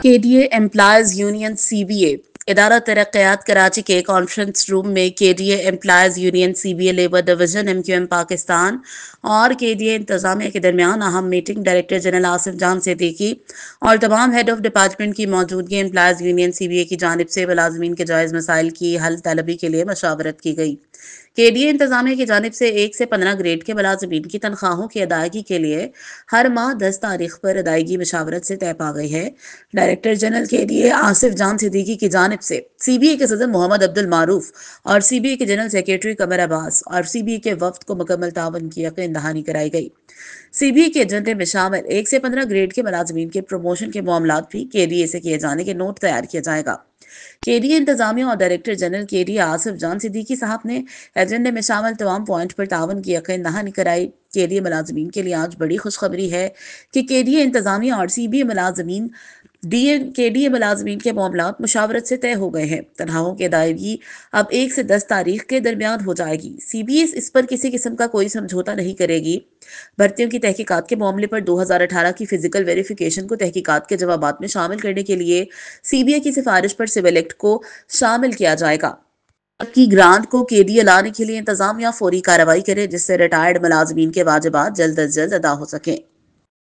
KDA employees union CBA इदारा तरक्यात कराची के conference room में KDA employees union CBA labour division MQM Pakistan और KDA इंतजामिया के दरमियान अहम मीटिंग डायरेक्टर जनरल आसिफ जान सिद्दीकी और तमाम हेड ऑफ डिपार्टमेंट की मौजूदगी एम्प्लॉयज यूनियन CBA की जानिब से मुलाजमीन के जायज़ मसाइल की हल तलबी के लिए मशावरत की गई। KDA इंतजामिया की जानिब से 1 से 15 ग्रेड के मुलाजमीन की तनख्वाहों की अदायगी के लिए हर माह 10 तारीख पर अदायगी मशावरत से तय पा गई है। डायरेक्टर जनरल KDA आसिफ जान सिद्दीकी की जानिब से CBA के सदर मोहम्मद अब्दुल मारूफ और CBA के जनरल सेक्रेटरी कमर अब्बास और CBA के वफ्द को मुकम्मल तावन की यकीन दहानी कराई गई। CBA के एजेंडे में शामिल 1 से 15 ग्रेड के मुलाजमीन के प्रमोशन के मामलात भी KDA से किए जाने के नोट तैयार किया जाएगा। KDA इंतजामिया और डायरेक्टर जनरल KDA आसिफ जान सिद्दीकी साहब ने एजेंडे में शामिल तमाम पॉइंट पर तावन की यकीन दहानी कराई। KDA मुलाजमीन के लिए आज बड़ी खुशखबरी है कि KDA इंतजामिया और CBA मुलाजमीन KDA मुलाजमीन के मामलात मुशावरत से तय हो गए हैं। तनख्वाहों की अदायगी अब 1 से 10 तारीख के दरमियान हो जाएगी। CBA इस पर किसी किस्म का कोई समझौता नहीं करेगी। भर्तियों की तहकीकात के मामले पर 2018 की फिजिकल वेरिफिकेशन को तहकीकात के जवाबात में शामिल करने के लिए CBA की सिफारिश पर सिविल एक्ट को शामिल किया जाएगा। की ग्रांट को KDA लाने के लिए इंतजामिया फौरी कार्रवाई करे जिससे रिटायर्ड मुलाजमीन के वाजिबात जल्द अज जल्द अदा हो सकें।